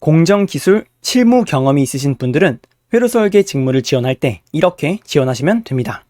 공정기술 실무 경험이 있으신 분들은 회로 설계 직무를 지원할 때 이렇게 지원하시면 됩니다.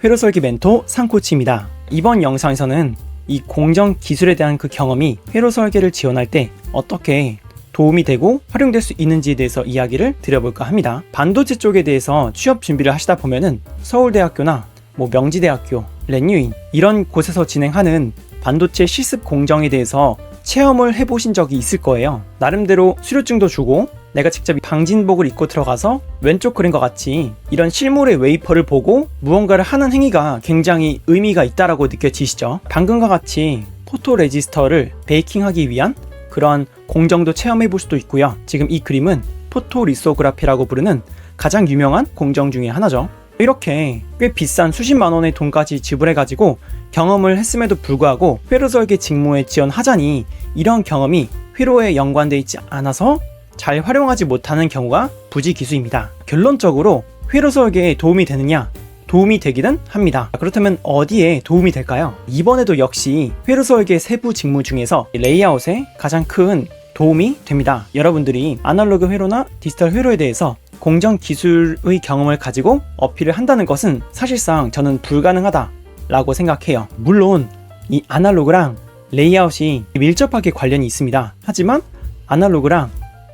회로 설계 멘토 상코치입니다. 이번 영상에서는 이 공정 기술에 대한 그 경험이 회로 설계를 지원할 때 어떻게 도움이 되고 활용될 수 있는지에 대해서 이야기를 드려볼까 합니다. 반도체 쪽에 대해서 취업 준비를 하시다 보면은 서울대학교나 명지대학교, 렌유인 이런 곳에서 진행하는 반도체 실습 공정에 대해서 체험을 해보신 적이 있을 거예요. 나름대로 수료증도 주고 내가 직접 방진복을 입고 들어가서 왼쪽 그림과 같이 이런 실물의 웨이퍼를 보고 무언가를 하는 행위가 굉장히 의미가 있다라고 느껴지시죠? 방금과 같이 포토 레지스터를 베이킹하기 위한 그런 공정도 체험해 볼 수도 있고요. 지금 이 그림은 포토 리소그라피라고 부르는 가장 유명한 공정 중에 하나죠. 이렇게 꽤 비싼 수십만 원의 돈까지 지불해가지고 경험을 했음에도 불구하고 회로 설계 직무에 지원하자니 이런 경험이 회로에 연관되어 있지 않아서 잘 활용하지 못하는 경우가 부지기수입니다. 결론적으로 회로 설계에 도움이 되느냐? 도움이 되기는 합니다. 그렇다면 어디에 도움이 될까요? 이번에도 역시 회로 설계 세부 직무 중에서 레이아웃에 가장 큰 도움이 됩니다. 여러분들이 아날로그 회로나 디지털 회로에 대해서 공정 기술의 경험을 가지고 어필을 한다는 것은 사실상 저는 불가능하다라고 생각해요. 물론 이 아날로그랑 레이아웃이 밀접하게 관련이 있습니다. 하지만 아날로그랑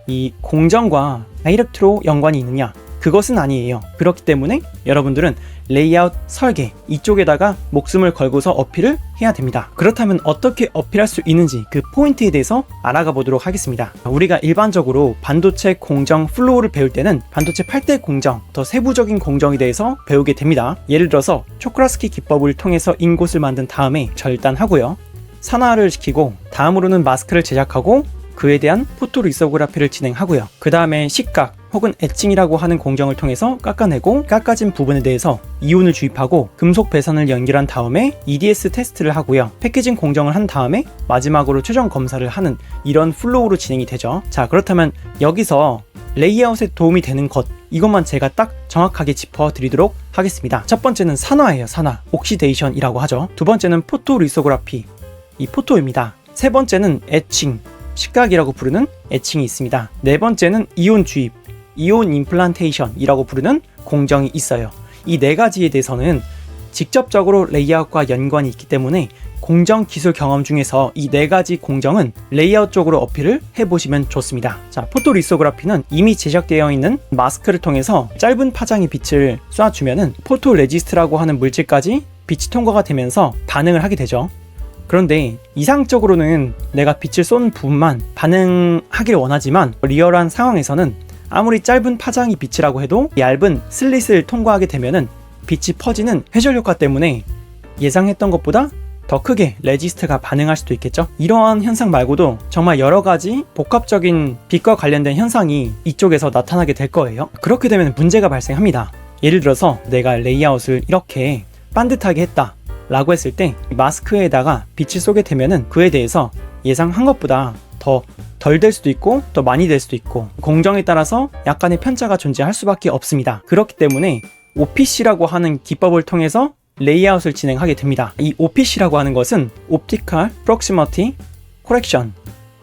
이 공정과 다이렉트로 연관이 있느냐? 그것은 아니에요. 그렇기 때문에 여러분들은 레이아웃 설계 이쪽에다가 목숨을 걸고서 어필을 해야 됩니다. 그렇다면 어떻게 어필할 수 있는지 그 포인트에 대해서 알아가 보도록 하겠습니다. 우리가 일반적으로 반도체 공정 플로우를 배울 때는 반도체 8대 공정, 더 세부적인 공정에 대해서 배우게 됩니다. 예를 들어서 초크라스키 기법을 통해서 인곳을 만든 다음에 절단하고요. 산화를 시키고 다음으로는 마스크를 제작하고 그에 대한 포토 리소그라피를 진행하고요. 그 다음에 식각 혹은 에칭이라고 하는 공정을 통해서 깎아내고 깎아진 부분에 대해서 이온을 주입하고 금속 배선을 연결한 다음에 EDS 테스트를 하고요. 패키징 공정을 한 다음에 마지막으로 최종 검사를 하는 이런 플로우로 진행이 되죠. 자, 그렇다면 여기서 레이아웃에 도움이 되는 것 이것만 제가 딱 정확하게 짚어드리도록 하겠습니다. 첫 번째는 산화예요. 산화, 옥시데이션이라고 하죠. 두 번째는 포토 리소그라피, 이 포토입니다. 세 번째는 에칭, 식각이라고 부르는 에칭이 있습니다. 네 번째는 이온 주입, 이온 임플란테이션이라고 부르는 공정이 있어요. 이 네 가지에 대해서는 직접적으로 레이아웃과 연관이 있기 때문에 공정 기술 경험 중에서 이 네 가지 공정은 레이아웃 쪽으로 어필을 해보시면 좋습니다. 자, 포토 리소그라피는 이미 제작되어 있는 마스크를 통해서 짧은 파장의 빛을 쏴주면은 포토 레지스트라고 하는 물질까지 빛이 통과가 되면서 반응을 하게 되죠. 그런데 이상적으로는 내가 빛을 쏘는 부분만 반응하길 원하지만 리얼한 상황에서는 아무리 짧은 파장이 빛이라고 해도 얇은 슬릿을 통과하게 되면은 빛이 퍼지는 회절 효과 때문에 예상했던 것보다 더 크게 레지스트가 반응할 수도 있겠죠. 이러한 현상 말고도 정말 여러 가지 복합적인 빛과 관련된 현상이 이쪽에서 나타나게 될 거예요. 그렇게 되면 문제가 발생합니다. 예를 들어서 내가 레이아웃을 이렇게 반듯하게 했다 라고 했을 때 마스크에다가 빛을 쏘게 되면은 그에 대해서 예상한 것보다 더 덜 될 수도 있고 더 많이 될 수도 있고 공정에 따라서 약간의 편차가 존재할 수밖에 없습니다. 그렇기 때문에 OPC라고 하는 기법을 통해서 레이아웃을 진행하게 됩니다. 이 OPC라고 하는 것은 Optical Proximity Correction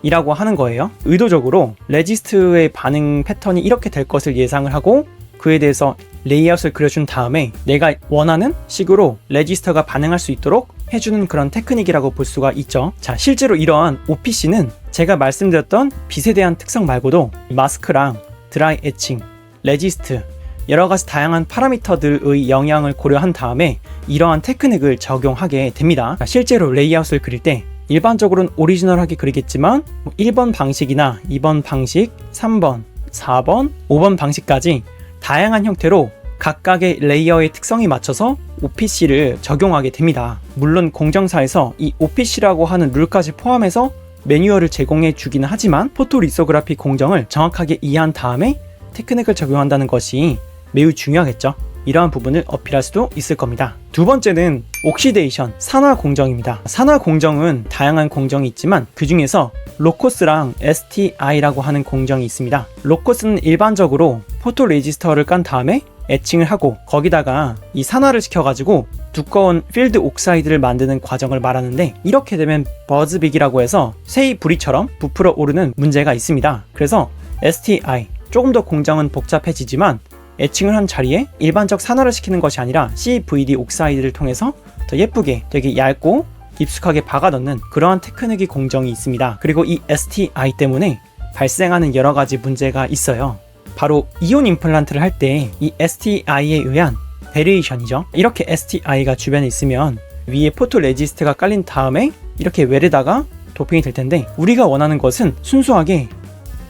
이라고 하는 거예요. 의도적으로 레지스트의 반응 패턴이 이렇게 될 것을 예상을 하고 그에 대해서 레이아웃을 그려준 다음에 내가 원하는 식으로 레지스터가 반응할 수 있도록 해주는 그런 테크닉이라고 볼 수가 있죠. 자, 실제로 이러한 OPC는 제가 말씀드렸던 빛에 대한 특성 말고도 마스크랑 드라이 에칭, 레지스트 여러가지 다양한 파라미터들의 영향을 고려한 다음에 이러한 테크닉을 적용하게 됩니다. 자, 실제로 레이아웃을 그릴 때 일반적으로는 오리지널하게 그리겠지만 1번 방식이나 2번 방식, 3번, 4번, 5번 방식까지 다양한 형태로 각각의 레이어의 특성에 맞춰서 OPC를 적용하게 됩니다. 물론 공정사에서 이 OPC라고 하는 룰까지 포함해서 매뉴얼을 제공해 주기는 하지만 포토 리소그라피 공정을 정확하게 이해한 다음에 테크닉을 적용한다는 것이 매우 중요하겠죠. 이러한 부분을 어필할 수도 있을 겁니다. 두 번째는 옥시데이션, 산화 공정입니다. 산화 공정은 다양한 공정이 있지만 그 중에서 로코스랑 STI라고 하는 공정이 있습니다. 로코스는 일반적으로 포토 레지스터를 깐 다음에 애칭을 하고 거기다가 이 산화를 시켜가지고 두꺼운 필드 옥사이드를 만드는 과정을 말하는데, 이렇게 되면 버즈빅이라고 해서 새이 부리처럼 부풀어 오르는 문제가 있습니다. 그래서 STI, 조금 더 공정은 복잡해지지만 애칭을 한 자리에 일반적 산화를 시키는 것이 아니라 CVD 옥사이드를 통해서 더 예쁘게 되게 얇고 깊숙하게 박아 넣는 그러한 테크닉이 공정이 있습니다. 그리고 이 STI 때문에 발생하는 여러 가지 문제가 있어요. 바로 이온 임플란트를 할 때 이 STI에 의한 베리에이션이죠. 이렇게 STI가 주변에 있으면 위에 포토 레지스트가 깔린 다음에 이렇게 웰에다가 도핑이 될 텐데, 우리가 원하는 것은 순수하게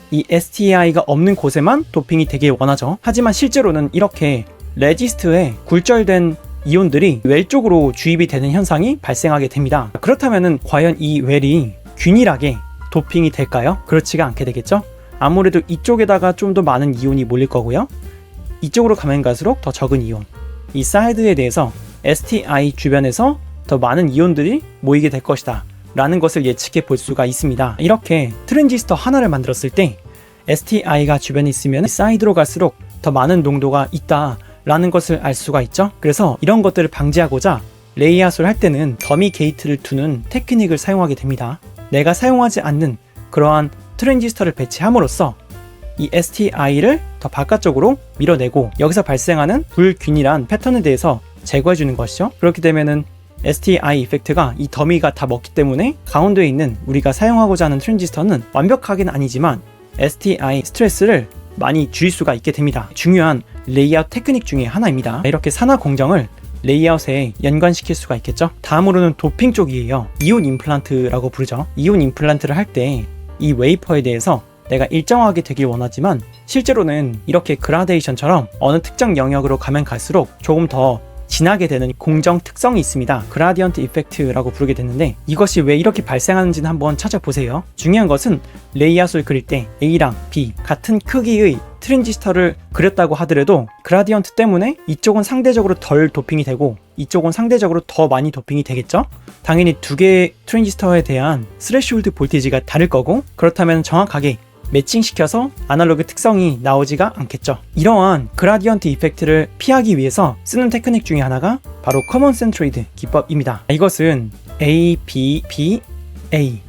이 STI가 없는 곳에만 도핑이 되길 원하죠. 하지만 실제로는 이렇게 레지스트에 굴절된 이온들이 웰 쪽으로 주입이 되는 현상이 발생하게 됩니다. 그렇다면 과연 이 웰이 균일하게 도핑이 될까요? 그렇지가 않게 되겠죠. 아무래도 이쪽에다가 좀 더 많은 이온이 몰릴 거고요, 이쪽으로 가면 갈수록 더 적은 이온, 이 사이드에 대해서 STI 주변에서 더 많은 이온들이 모이게 될 것이다 라는 것을 예측해 볼 수가 있습니다. 이렇게 트랜지스터 하나를 만들었을 때 STI가 주변에 있으면 사이드로 갈수록 더 많은 농도가 있다 라는 것을 알 수가 있죠. 그래서 이런 것들을 방지하고자 레이아웃을 할 때는 더미 게이트를 두는 테크닉을 사용하게 됩니다. 내가 사용하지 않는 그러한 트랜지스터를 배치함으로써 이 STI를 더 바깥쪽으로 밀어내고 여기서 발생하는 불균일한 패턴에 대해서 제거해 주는 것이죠. 그렇게 되면은 STI 이펙트가 이 더미가 다 먹기 때문에 가운데에 있는 우리가 사용하고자 하는 트랜지스터는 완벽하게는 아니지만 STI 스트레스를 많이 줄일 수가 있게 됩니다. 중요한 레이아웃 테크닉 중에 하나입니다. 이렇게 산화 공정을 레이아웃에 연관시킬 수가 있겠죠. 다음으로는 도핑 쪽이에요. 이온 임플란트라고 부르죠. 이온 임플란트를 할 때 이 웨이퍼에 대해서 내가 일정하게 되길 원하지만 실제로는 이렇게 그라데이션처럼 어느 특정 영역으로 가면 갈수록 조금 더 진하게 되는 공정 특성이 있습니다. 그라디언트 이펙트라고 부르게 되는데, 이것이 왜 이렇게 발생하는지는 한번 찾아보세요. 중요한 것은 레이아웃을 그릴 때 A랑 B 같은 크기의 트랜지스터를 그렸다고 하더라도 그라디언트 때문에 이쪽은 상대적으로 덜 도핑이 되고 이쪽은 상대적으로 더 많이 도핑이 되겠죠. 당연히 두 개의 트랜지스터에 대한 스레시홀드 볼티지가 다를 거고, 그렇다면 정확하게 매칭시켜서 아날로그 특성이 나오지가 않겠죠. 이러한 그라디언트 이펙트를 피하기 위해서 쓰는 테크닉 중에 하나가 바로 커먼 센트로이드 기법입니다. 이것은 A, B, B, A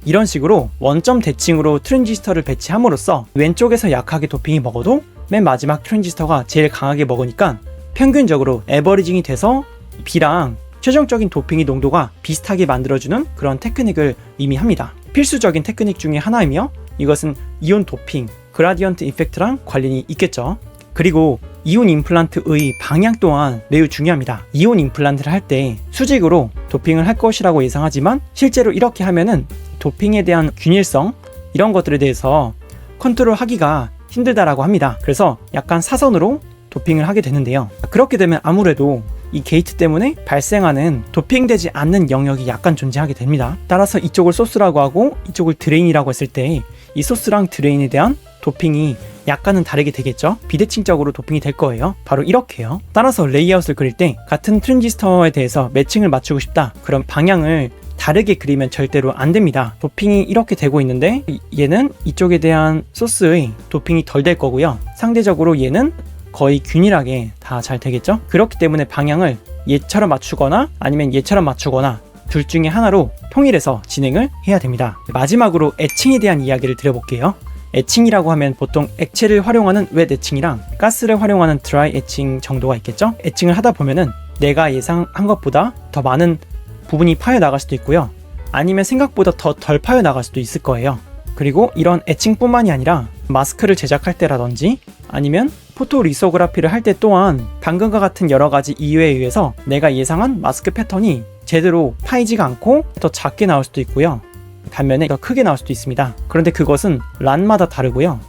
이런 식으로 원점 대칭으로 트랜지스터를 배치함으로써 왼쪽에서 약하게 도핑이 먹어도 맨 마지막 트랜지스터가 제일 강하게 먹으니까 평균적으로 에버리징이 돼서 B랑 최종적인 도핑의 농도가 비슷하게 만들어주는 그런 테크닉을 의미합니다. 필수적인 테크닉 중에 하나이며 이것은 이온 도핑, 그라디언트 이펙트랑 관련이 있겠죠. 그리고 이온 임플란트의 방향 또한 매우 중요합니다. 이온 임플란트를 할 때 수직으로 도핑을 할 것이라고 예상하지만 실제로 이렇게 하면은 도핑에 대한 균일성 이런 것들에 대해서 컨트롤하기가 힘들다라고 합니다. 그래서 약간 사선으로 도핑을 하게 되는데요. 그렇게 되면 아무래도 이 게이트 때문에 발생하는 도핑되지 않는 영역이 약간 존재하게 됩니다. 따라서 이쪽을 소스라고 하고 이쪽을 드레인이라고 했을 때 이 소스랑 드레인에 대한 도핑이 약간은 다르게 되겠죠. 비대칭적으로 도핑이 될 거예요. 바로 이렇게요. 따라서 레이아웃을 그릴 때 같은 트랜지스터에 대해서 매칭을 맞추고 싶다, 그럼 방향을 다르게 그리면 절대로 안 됩니다. 도핑이 이렇게 되고 있는데 얘는 이쪽에 대한 소스의 도핑이 덜 될 거고요, 상대적으로 얘는 거의 균일하게 다 잘 되겠죠. 그렇기 때문에 방향을 얘처럼 맞추거나 아니면 얘처럼 맞추거나 둘 중에 하나로 통일해서 진행을 해야 됩니다. 마지막으로 애칭에 대한 이야기를 드려볼게요. 애칭이라고 하면 보통 액체를 활용하는 웻 애칭이랑 가스를 활용하는 드라이 애칭 정도가 있겠죠. 애칭을 하다 보면은 내가 예상한 것보다 더 많은 부분이 파여나갈 수도 있고요, 아니면 생각보다 더 덜 파여나갈 수도 있을 거예요. 그리고 이런 애칭뿐만이 아니라 마스크를 제작할 때라든지 아니면 포토 리소그라피를 할 때 또한 방금과 같은 여러 가지 이유에 의해서 내가 예상한 마스크 패턴이 제대로 파이지가 않고 더 작게 나올 수도 있고요, 반면에 더 크게 나올 수도 있습니다. 그런데 그것은 란마다 다르고요,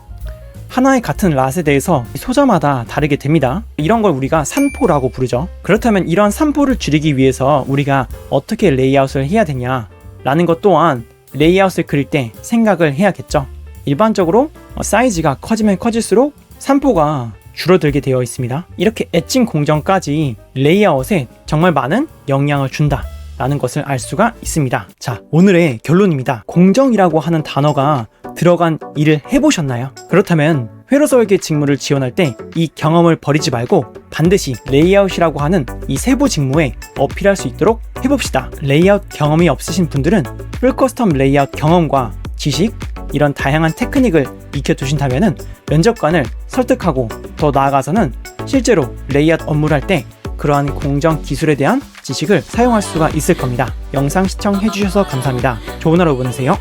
하나의 같은 랏에 대해서 소자마다 다르게 됩니다. 이런 걸 우리가 산포라고 부르죠. 그렇다면 이런 산포를 줄이기 위해서 우리가 어떻게 레이아웃을 해야 되냐 라는 것 또한 레이아웃을 그릴 때 생각을 해야겠죠. 일반적으로 사이즈가 커지면 커질수록 산포가 줄어들게 되어 있습니다. 이렇게 애칭 공정까지 레이아웃에 정말 많은 영향을 준다 라는 것을 알 수가 있습니다. 자, 오늘의 결론입니다. 공정이라고 하는 단어가 들어간 일을 해보셨나요? 그렇다면 회로 설계 직무를 지원할 때 이 경험을 버리지 말고 반드시 레이아웃이라고 하는 이 세부 직무에 어필할 수 있도록 해봅시다. 레이아웃 경험이 없으신 분들은 풀 커스텀 레이아웃 경험과 지식, 이런 다양한 테크닉을 익혀두신다면 면접관을 설득하고 더 나아가서는 실제로 레이아웃 업무를 할 때 그러한 공정 기술에 대한 지식을 사용할 수가 있을 겁니다. 영상 시청해주셔서 감사합니다. 좋은 하루 보내세요.